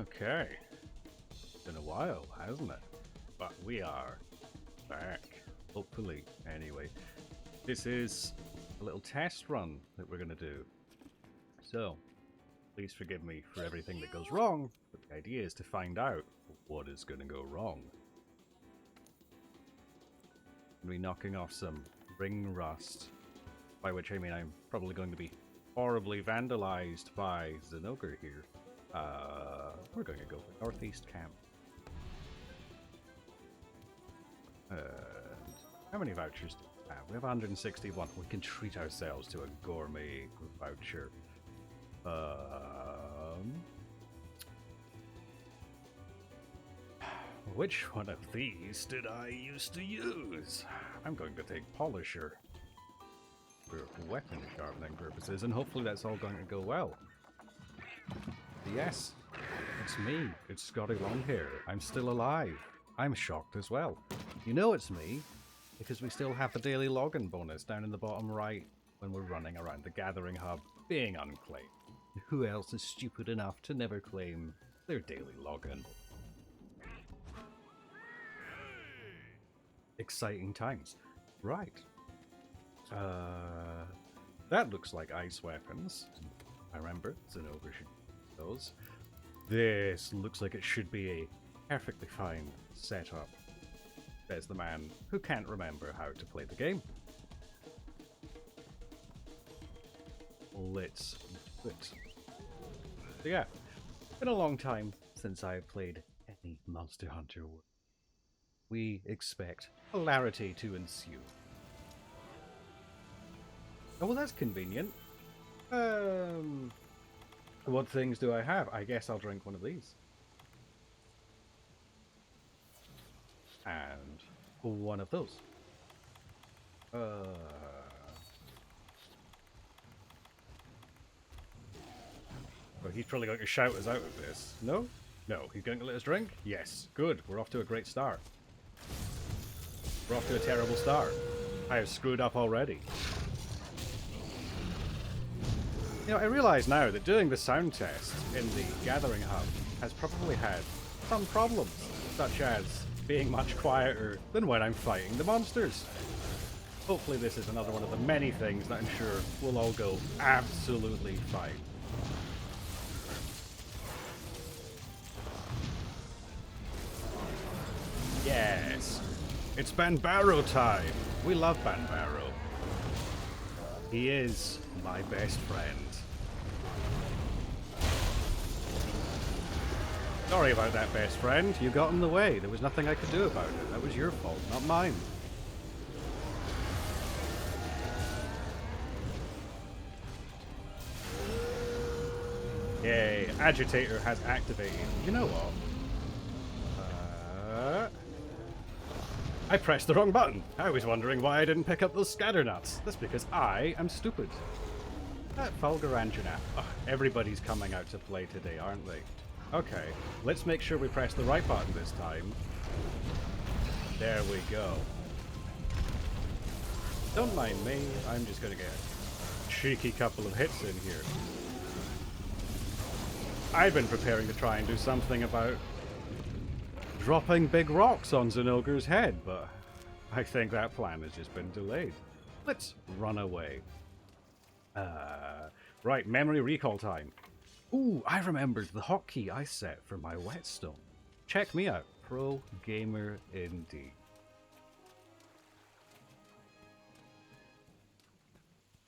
Okay. Been a while, hasn't it? But we are back. Hopefully, anyway. This is a little test run that we're going to do. So, please forgive me for everything that goes wrong, but the idea is to find out what is going to go wrong. We're knocking off some ring rust, by which I mean I'm probably going to be horribly vandalized by Zinogre here. We're going to go for Northeast Camp. How many vouchers do we have? We have 161. We can treat ourselves to a gourmet voucher. Which one of these did I used to use? I'm going to take Polisher for weapon sharpening purposes, and hopefully that's all going to go well. Yes, it's me. It's Scotty Longhair. I'm still alive. I'm shocked as well. You know it's me, because we still have the daily login bonus down in the bottom right when we're running around the gathering hub being unclaimed. Who else is stupid enough to never claim their daily login? Exciting times. Right. That looks like ice weapons. I remember, Zinogre should use those. This looks like it should be a perfectly fine setup. There's the man who can't remember how to play the game. Let's do it. So yeah, been a long time since I've played any Monster Hunter. We expect hilarity to ensue. Oh, well, that's convenient. What things do I have? I guess I'll drink one of these. And one of those. Oh, he's probably going to shout us out of this. No? No. He's going to let us drink? Yes. Good. We're off to a great start. We're off to a terrible start. I have screwed up already. You know, I realise now that doing the sound test in the Gathering Hub has probably had some problems, such as being much quieter than when I'm fighting the monsters. Hopefully this is another one of the many things that I'm sure will all go absolutely fine. Yes, it's Banbaro time. We love Banbaro. He is my best friend. Sorry about that, best friend. You got in the way. There was nothing I could do about it. That was your fault, not mine. Yay, Agitator has activated. You know what? I pressed the wrong button. I was wondering why I didn't pick up those scatter nuts. That's because I am stupid. That Fulgurangina. Oh, everybody's coming out to play today, aren't they? Okay, let's make sure we press the right button this time. There we go. Don't mind me, I'm just gonna get a cheeky couple of hits in here. I've been preparing to try and do something about dropping big rocks on Zinogre's head, but I think that plan has just been delayed. Let's run away. Right, memory recall time. Ooh, I remembered the hotkey I set for my whetstone. Check me out, pro gamer indeed.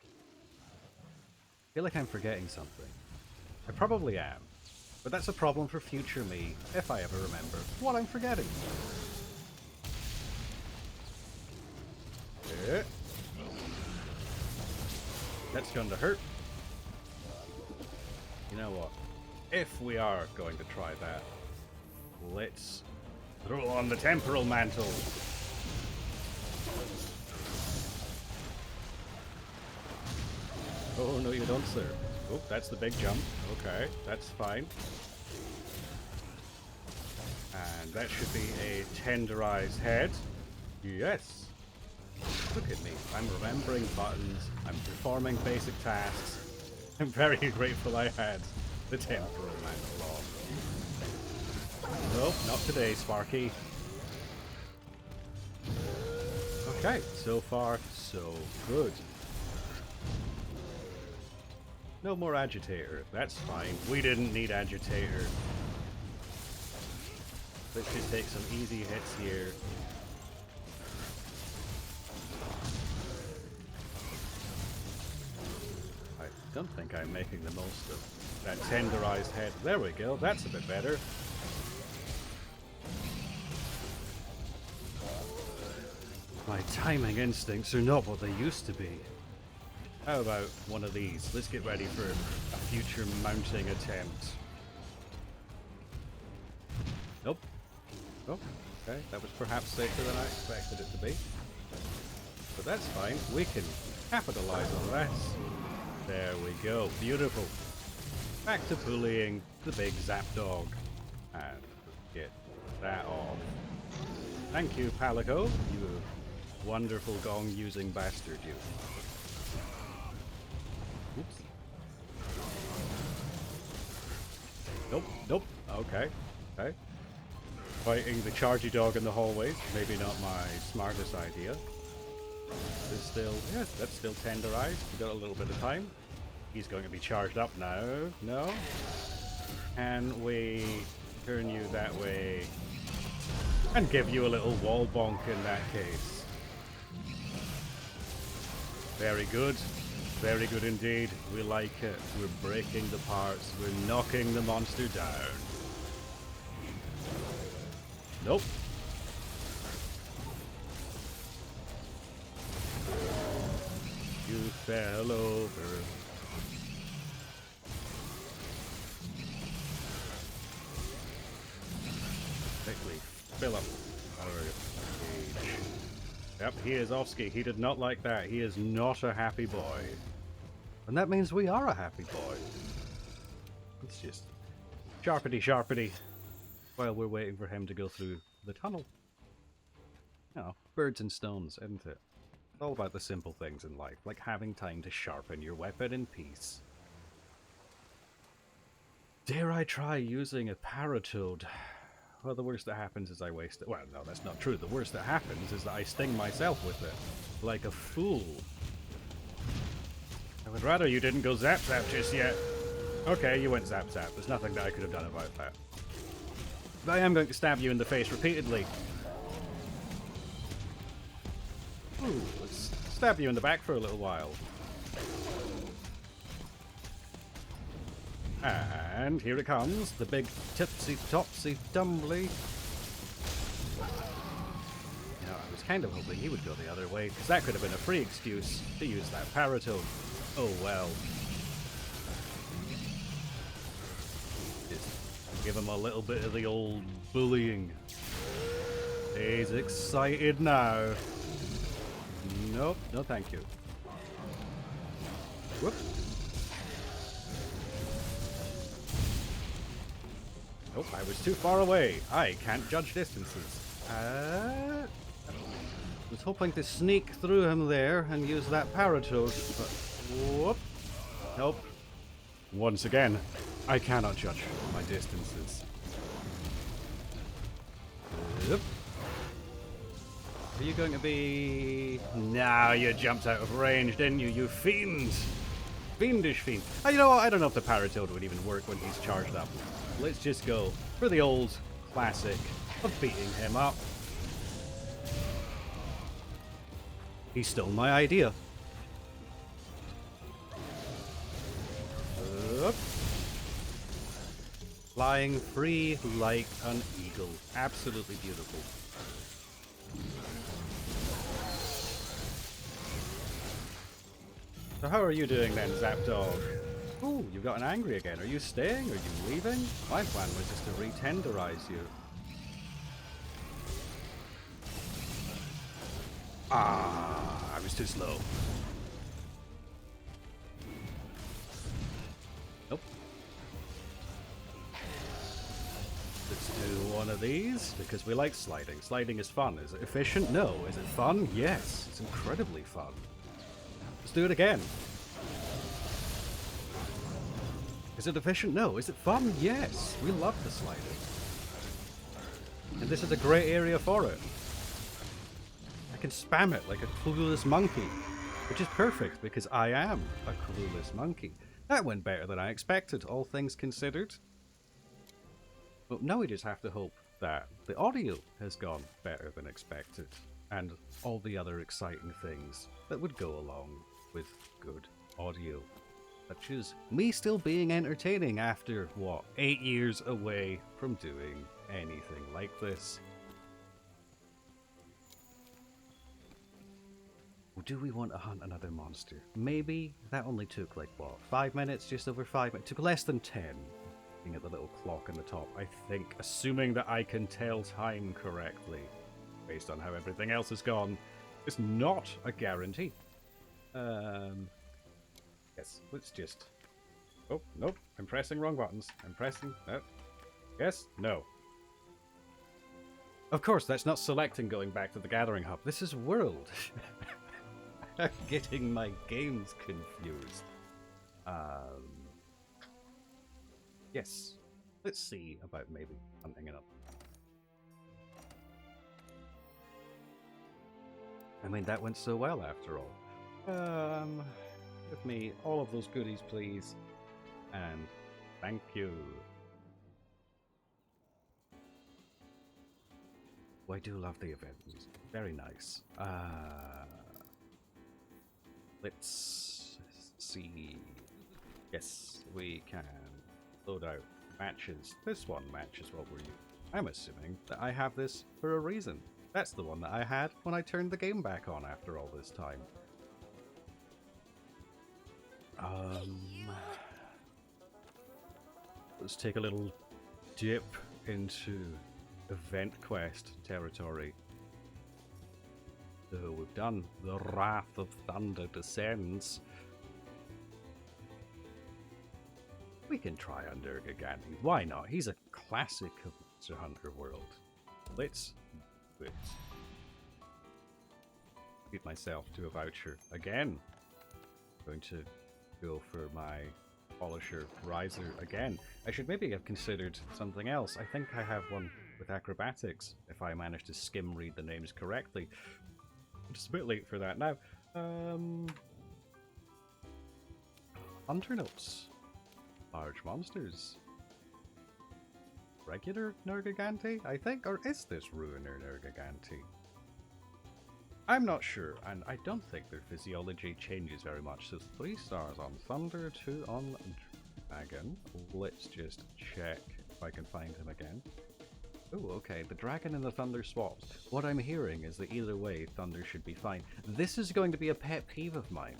I feel like I'm forgetting something. I probably am, but that's a problem for future me if I ever remember what I'm forgetting. Yeah. That's going to hurt. You know what? If we are going to try that, let's throw on the temporal mantle. Oh, no you don't, sir. Oh, that's the big jump. Okay, that's fine. And that should be a tenderized head. Yes. Look at me. I'm remembering buttons. I'm performing basic tasks. I'm very grateful I had the temporal mantle on. Nope, not today, Sparky. Okay, so far, so good. No more agitator. That's fine. We didn't need agitator. Let's just take some easy hits here. I don't think I'm making the most of that tenderized head. There we go. That's a bit better. My timing instincts are not what they used to be. How about one of these? Let's get ready for a future mounting attempt. Nope. Oh, okay. That was perhaps safer than I expected it to be. But that's fine. We can capitalize on this. There we go. Beautiful. Back to bullying the big Zap Dog. And get that off. Thank you, Palico. You wonderful gong-using bastard, you. Oops. Nope, nope. Okay, okay. Fighting the chargy dog in the hallways. Maybe not my smartest idea. This is still, yeah, that's still tenderized. We've got a little bit of time. He's going to be charged up now. No? Can we turn you that way and give you a little wall bonk in that case? Very good. Very good indeed. We like it. We're breaking the parts. We're knocking the monster down. Nope. You fell over. Quickly fill up our cage. Yep, he is Offski. He did not like that. He is not a happy boy. And that means we are a happy boy. It's just sharpity sharpity while we're waiting for him to go through the tunnel. You know, birds and stones, isn't it? It's all about the simple things in life, like having time to sharpen your weapon in peace. Dare I try using a paratoad? Well, the worst that happens is I waste it. Well, no, that's not true. The worst that happens is that I sting myself with it. Like a fool. I would rather you didn't go zap zap just yet. Okay, you went zap zap. There's nothing that I could have done about that. But I am going to stab you in the face repeatedly. Ooh, let's stab you in the back for a little while. And here it comes, the big tipsy-topsy tumbly. You know, I was kind of hoping he would go the other way, because that could have been a free excuse to use that paratoad. Oh well. Just give him a little bit of the old bullying. He's excited now. Nope, no thank you. Whoop. Nope, I was too far away. I can't judge distances. I was hoping to sneak through him there and use that paratoad, but whoop. Nope. Once again, I cannot judge my distances. Yep. Are you going to be... No, you jumped out of range, didn't you, you fiend? Fiendish fiend. Oh, you know what? I don't know if the paratoad would even work when he's charged up. Let's just go for the old classic of beating him up. He stole my idea. Up. Flying free like an eagle. Absolutely beautiful. So how are you doing then, Zap Dog? Ooh, you've gotten angry again. Are you staying? Are you leaving? My plan was just to re-tenderize you. Ah, I was too slow. Nope. Let's do one of these, because we like sliding. Sliding is fun. Is it efficient? No. Is it fun? Yes. It's incredibly fun. Let's do it again. Is it efficient? No. Is it fun? Yes. We love the sliding. And this is a great area for it. I can spam it like a clueless monkey, which is perfect because I am a clueless monkey. That went better than I expected, all things considered. But now we just have to hope that the audio has gone better than expected, and all the other exciting things that would go along with good audio. Such as me still being entertaining after, what, 8 years away from doing anything like this. Do we want to hunt another monster? Maybe. That only took like, what, 5 minutes? Just over 5 minutes? It took less than 10. Looking at the little clock on the top, I think, assuming that I can tell time correctly, based on how everything else has gone, is not a guarantee. Yes, let's just... Oh, nope, I'm pressing wrong buttons. I'm pressing... No. Yes? No. Of course, that's not selecting going back to the Gathering Hub. This is World. I'm getting my games confused. Yes. Let's see about maybe hunting it up. I mean, that went so well after all. Give me all of those goodies, please. And thank you. Oh, I do love the events. Very nice. Let's see. Yes, we can load out matches. This one matches what we're using. I'm assuming that I have this for a reason. That's the one that I had when I turned the game back on after all this time. Let's take a little dip into event quest territory. So we've done the Wrath of Thunder Descends. We can try Under Giganti. Why not? He's a classic of Monster Hunter World. Let's do it. Beat myself to a voucher again. Going to go for my Polisher Riser again. I should maybe have considered something else. I think I have one with acrobatics, if I manage to skim read the names correctly. I'm just a bit late for that now. Hunter notes. Large monsters. Regular Nergigante, I think? Or is this Ruiner Nergigante? I'm not sure, and I don't think their physiology changes very much. So 3 stars on Thunder, 2 on Dragon. Let's just check if I can find him again. Oh, okay, the Dragon and the Thunder swapped. What I'm hearing is that either way, Thunder should be fine. This is going to be a pet peeve of mine.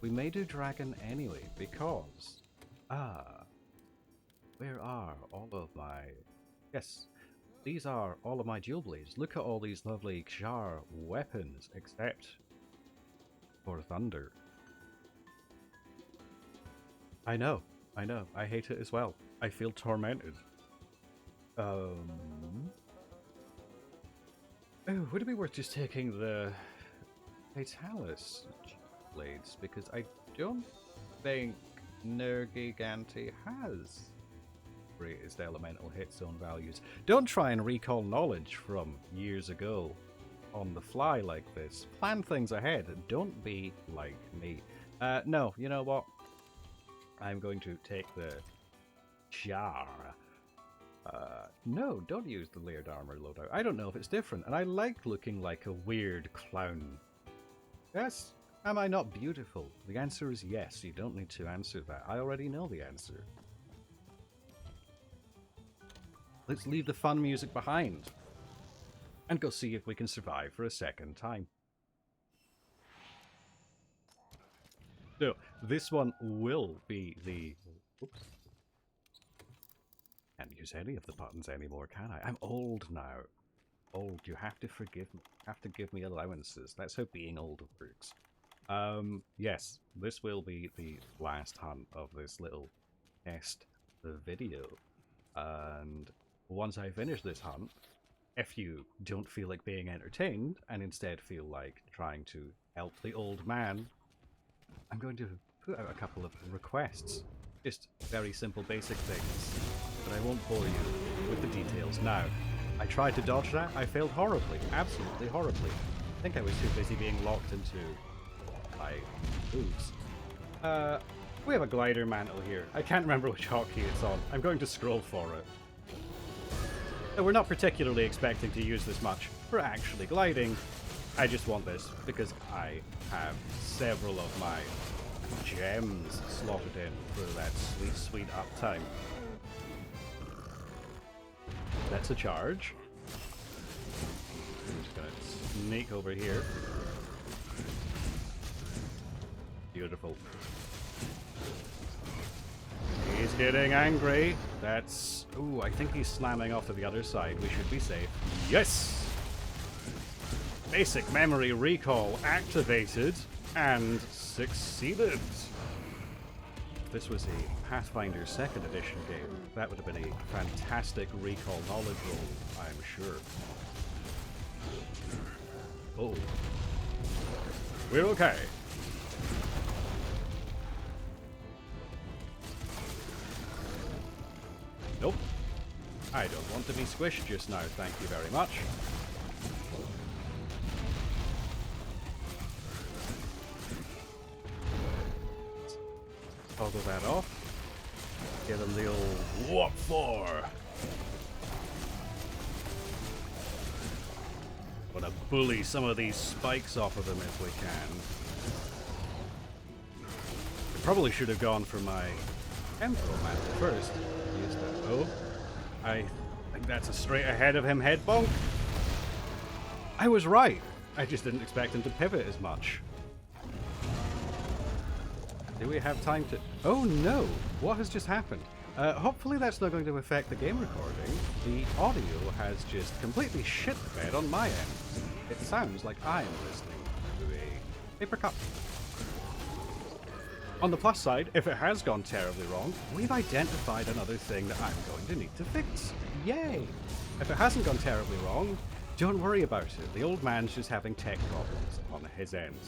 We may do Dragon anyway, because... where are all of my... Yes, these are all of my dual blades. Look at all these lovely Xar weapons, except for Thunder. I know, I hate it as well. I feel tormented. Oh, would it be worth just taking the Fatalis blades? Because I don't think Nergigante has greatest elemental hit zone values. Don't try and recall knowledge from years ago on the fly like this. Plan things ahead. Don't be like me. No, you know what? I'm going to take the Jar. No, don't use the layered armor loadout. I don't know if it's different, and I like looking like a weird clown. Yes? Am I not beautiful? The answer is yes. You don't need to answer that. I already know the answer. Let's leave the fun music behind and go see if we can survive for a second time. So, this one will be the... Oops. Can't use any of the buttons anymore, can I? I'm old now. Old. You have to forgive me. You have to give me allowances. That's how being old works. Yes, this will be the last hunt of this little test video. And once I finish this hunt, if you don't feel like being entertained and instead feel like trying to help the old man, I'm going to put out a couple of requests. Just very simple basic things, but I won't bore you with the details now. I tried to dodge that. I failed horribly. Absolutely horribly. I think I was too busy being locked into my moves. We have a glider mantle here. I can't remember which hotkey it's on. I'm going to scroll for it. No, we're not particularly expecting to use this much. We're actually gliding. I just want this because I have several of my gems slotted in for that sweet, sweet uptime. That's a charge. I'm just gonna sneak over here. Beautiful. He's getting angry. That's... Ooh, I think he's slamming off to the other side. We should be safe. Yes! Basic memory recall activated and succeeded. If this was a Pathfinder 2nd edition game, that would have been a fantastic recall knowledge roll, I'm sure. Oh. We're okay. Nope. I don't want to be squished just now, thank you very much. Toggle that off. Give him the old what for? Want to bully some of these spikes off of him if we can. I probably should have gone for my Temporal Mantle first. Use that. Oh, I think that's a straight ahead of him head bonk. I was right. I just didn't expect him to pivot as much. Do we have time to... Oh no! What has just happened? Hopefully that's not going to affect the game recording. The audio has just completely shit the bed on my end. It sounds like I am listening to a paper cup. On the plus side, if it has gone terribly wrong, we've identified another thing that I'm going to need to fix. Yay! If it hasn't gone terribly wrong, don't worry about it. The old man's just having tech problems on his end.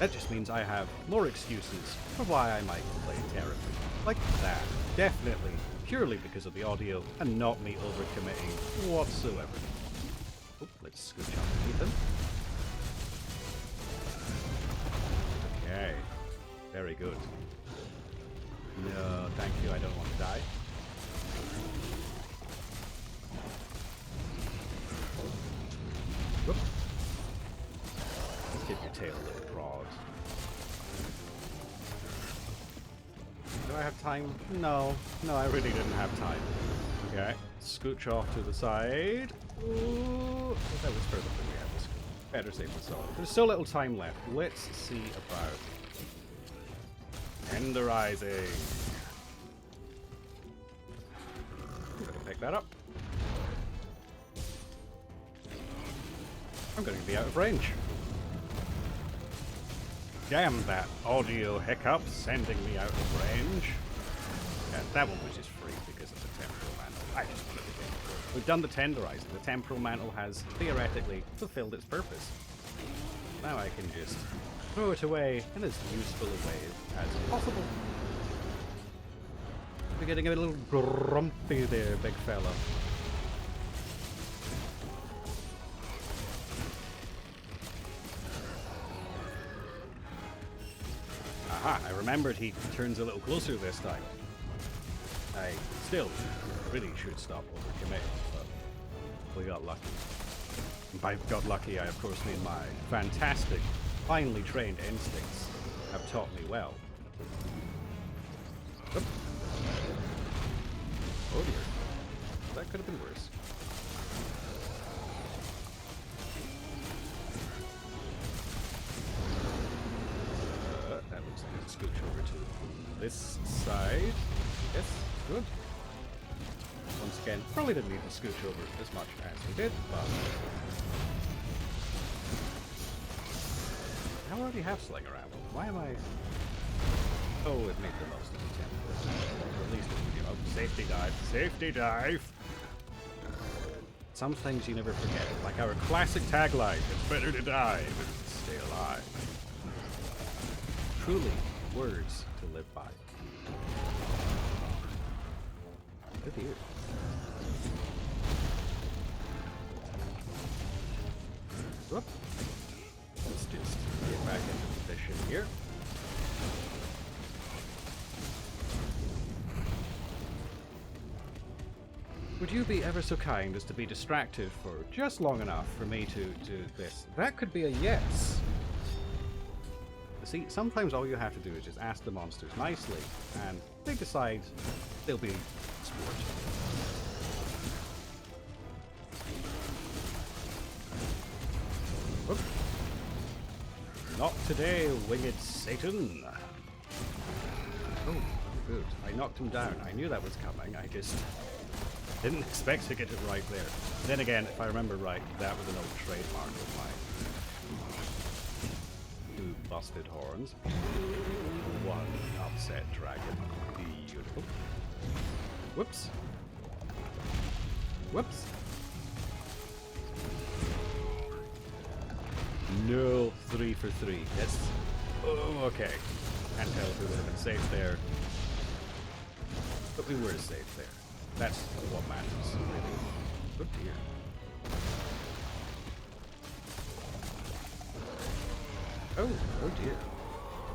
That just means I have more excuses for why I might play terribly. Like that. Definitely, purely because of the audio, and not me overcommitting whatsoever. Oh, let's scooch underneath him. Okay. Very good. No, thank you, I don't want to die. Whoop. Let's get your tail a little broad. Do I have time? No. No, I really didn't have time. Okay. Scooch off to the side. Ooh. That was further than we had to scoot. Better safe than sorry. There's so little time left. Let's see about tenderizing. I'm going to pick that up. I'm going to be out of range. Damn that audio hiccup sending me out of range. And that one was just free because of the temporal mantle. I just wanted to get it. We've done the tenderizing. The temporal mantle has theoretically fulfilled its purpose. Now I can just throw it away in as useful a way as possible. We're getting a little grumpy there, big fella. Aha, I remembered he turns a little closer this time. I still really should stop overcommitting, but we got lucky. And by got lucky, I of course mean my fantastic, finely trained instincts have taught me well. Oop. Oh dear. That could have been worse. That looks like a scooch over to this side. Yes, good. Once again, probably didn't need to scooch over as much as we did, but... I already have Slinger Ammo. Why am I... Oh, it made the most of the tempo. Or at least it, you know, safety dive. Safety dive! Some things you never forget. Like our classic tagline, it's better to die than to stay alive. Truly, words to live by. Good here. Whoop. Let's just get back into position here. Would you be ever so kind as to be distracted for just long enough for me to do this? That could be a yes. See, sometimes all you have to do is just ask the monsters nicely, and they decide they'll be sport. Whoop. Not today, winged Satan. Oh, good. I knocked him down. I knew that was coming. I just didn't expect to get it right there. Then again, if I remember right, that was an old trademark of mine. 2 busted horns. 1 upset dragon. Beautiful. Whoops. Whoops. No, 3 for 3. Yes. Oh, okay. Can't tell if we would have been safe there. But we were safe there. That's what matters, really. Oh dear. Oh dear.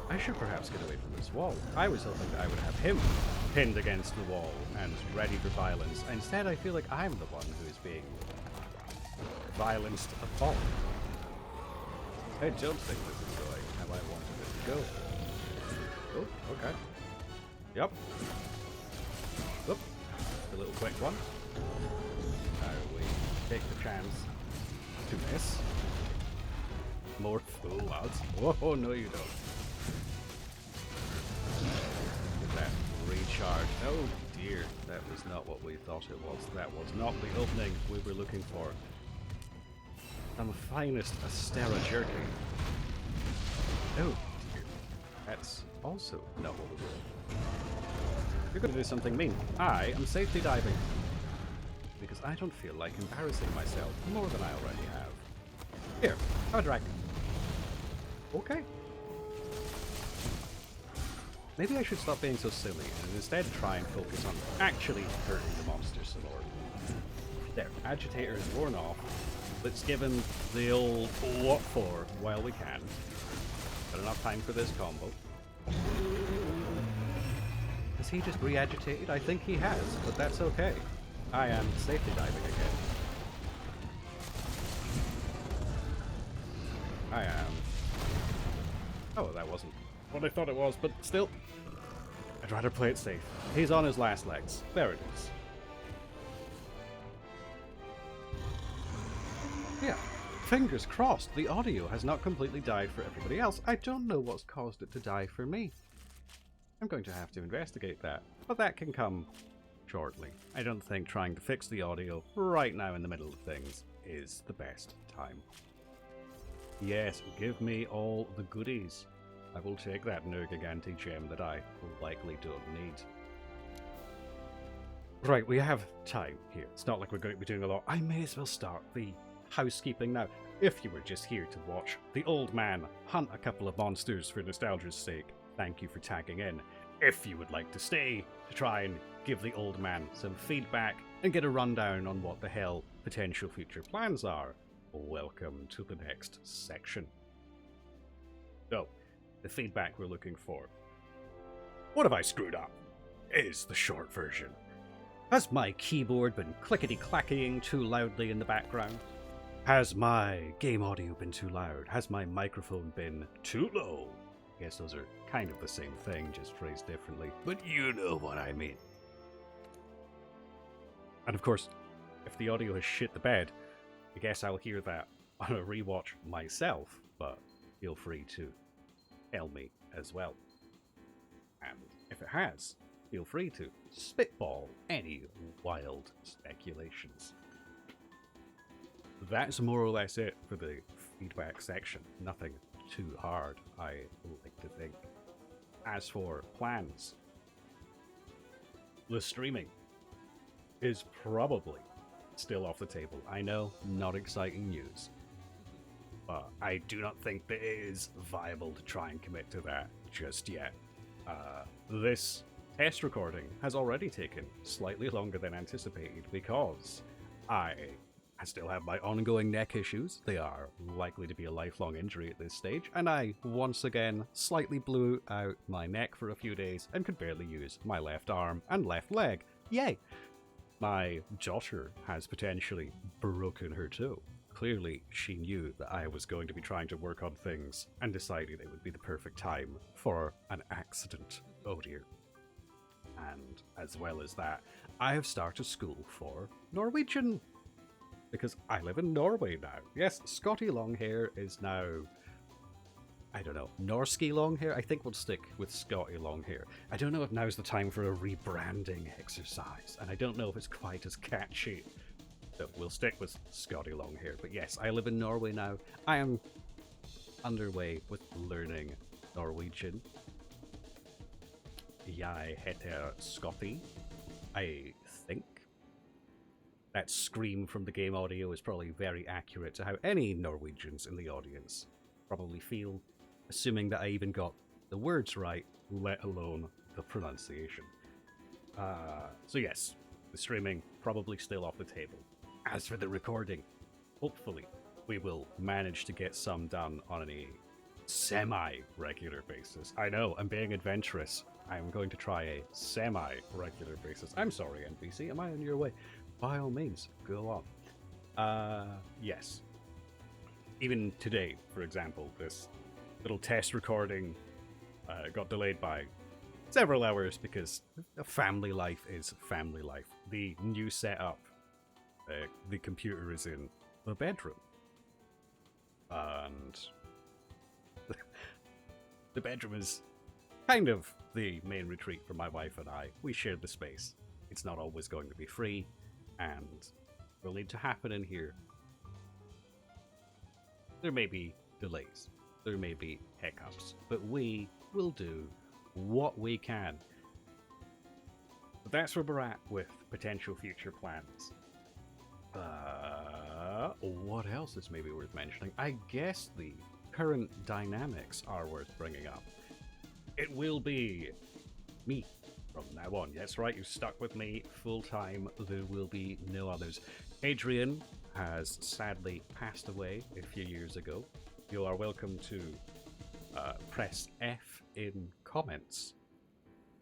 I should perhaps get away from this wall. I was hoping that I would have him pinned against the wall and ready for violence. Instead, I feel like I'm the one who is being violenced upon. I don't think this is going how I wanted it to go. Oh, okay. Yep. Oop. A little quick one. Now we take the chance to miss. More fool lads. Oh, no you don't. Get that recharge. Oh dear, that was not what we thought it was. That was not the opening we were looking for. Some finest Astera jerky. Oh dear. That's also not what we were. You're going to do something mean. I am safety diving. Because I don't feel like embarrassing myself more than I already have. Here, have a dragon. Okay. Maybe I should stop being so silly and instead try and focus on actually hurting the monster some more. There, agitator is worn off. Let's give him the old what for while we can. Got enough time for this combo. Has he just re-agitated? I think he has, but that's okay. I am safety diving again. I am. Oh, that wasn't what I thought it was, but still. I'd rather play it safe. He's on his last legs. There it is. Yeah. Fingers crossed, the audio has not completely died for everybody else. I don't know what's caused it to die for me. I'm going to have to investigate that, but that can come shortly. I don't think trying to fix the audio right now in the middle of things is the best time. Yes, give me all the goodies. I will take that Nergiganti gem that I likely don't need. Right, we have time here. It's not like we're going to be doing a lot. I may as well start the housekeeping now. If you were just here to watch the old man hunt a couple of monsters for nostalgia's sake, thank you for tagging in. If you would like to stay to try and give the old man some feedback and get a rundown on what the hell potential future plans are, welcome to the next section. So, the feedback we're looking for. What have I screwed up? Is the short version. Has my keyboard been clickety-clackying too loudly in the background? Has my game audio been too loud? Has my microphone been too low? I guess those are kind of the same thing, just phrased differently, but you know what I mean. And of course, if the audio has shit the bed, I guess I'll hear that on a rewatch myself, but feel free to tell me as well. And if it has, feel free to spitball any wild speculations. That's more or less it for the feedback section. Nothing too hard, I like to think. As for plans, the streaming is probably still off the table. I know, not exciting news, but I do not think that it is viable to try and commit to that just yet. This test recording has already taken slightly longer than anticipated because I I still have my ongoing neck issues. They are likely to be a lifelong injury at this stage, and I, once again, slightly blew out my neck for a few days and could barely use my left arm and left leg. Yay! My daughter has potentially broken her toe. Clearly, she knew that I was going to be trying to work on things and decided it would be the perfect time for an accident. Oh dear. And as well as that, I have started school for Norwegian. Because I live in Norway now. Yes, Scotty Longhair is now, I don't know, Norski Longhair? I think we'll stick with Scotty Longhair. I don't know if now's the time for a rebranding exercise, and I don't know if it's quite as catchy. So we'll stick with Scotty Longhair. But yes, I live in Norway now. I am underway with learning Norwegian. Jeg heter Scotty, I think. That scream from the game audio is probably very accurate to how any Norwegians in the audience probably feel, assuming that I even got the words right, let alone the pronunciation. So yes, the streaming probably still off the table. As for the recording, hopefully we will manage to get some done on a semi-regular basis. I know, I'm being adventurous. I'm going to try a semi-regular basis. I'm sorry, NPC, am I on your way? By all means, go on. Yes. Even today, for example, this little test recording got delayed by several hours because family life is family life. The new setup, the computer is in the bedroom. And the bedroom is kind of the main retreat for my wife and I. We share the space. It's not always going to be free, and will need to happen in here. There may be delays, there may be hiccups, but we will do what we can. But that's where we're at with potential future plans. What else is maybe worth mentioning? I guess the current dynamics are worth bringing up. It will be me from now on. That's right, you stuck with me full time. There will be no others. Adrian has sadly passed away a few years ago. You are welcome to press F in comments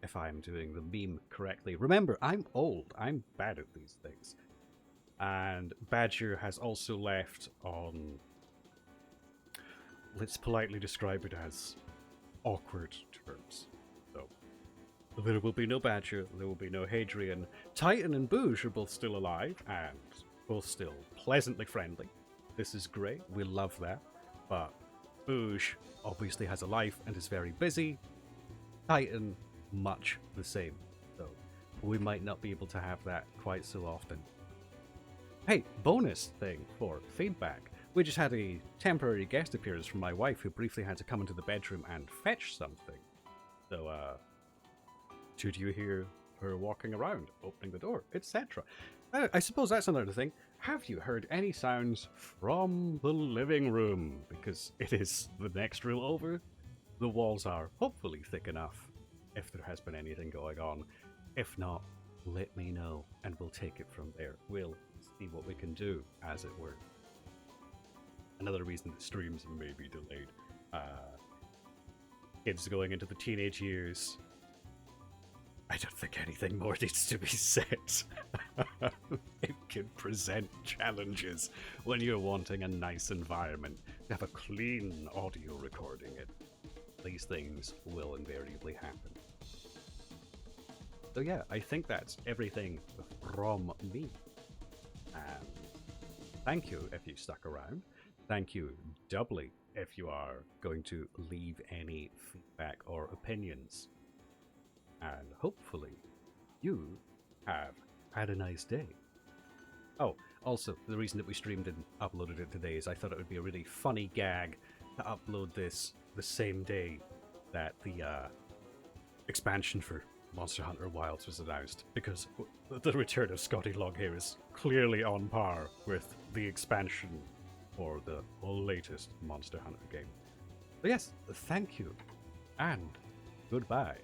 if I'm doing the meme correctly. Remember, I'm old. I'm bad at these things. And Badger has also left on, let's politely describe it as, awkward terms. So, there will be no Badger, there will be no Hadrian. Titan and Booge are both still alive, and both still pleasantly friendly. This is great, we love that. But Booge obviously has a life and is very busy. Titan, much the same. So, we might not be able to have that quite so often. Hey, bonus thing for feedback. We just had a temporary guest appearance from my wife who briefly had to come into the bedroom and fetch something. So, did you hear her walking around, opening the door, etc.? I suppose that's another thing. Have you heard any sounds from the living room? Because it is the next room over. The walls are hopefully thick enough if there has been anything going on. If not, let me know and we'll take it from there. We'll see what we can do, as it were. Another reason that streams may be delayed. Kids going into the teenage years. I don't think anything more needs to be said. It can present challenges when you're wanting a nice environment to have a clean audio recording it. These things will invariably happen. So yeah, I think that's everything from me. And thank you if you stuck around. Thank you doubly if you are going to leave any feedback or opinions. And hopefully you have had a nice day. Oh, also, the reason that we streamed and uploaded it today is I thought it would be a really funny gag to upload this the same day that the expansion for Monster Hunter Wilds was announced, because the return of Scotty Longhair is clearly on par with the expansion for the latest Monster Hunter game. But yes, thank you, and goodbye.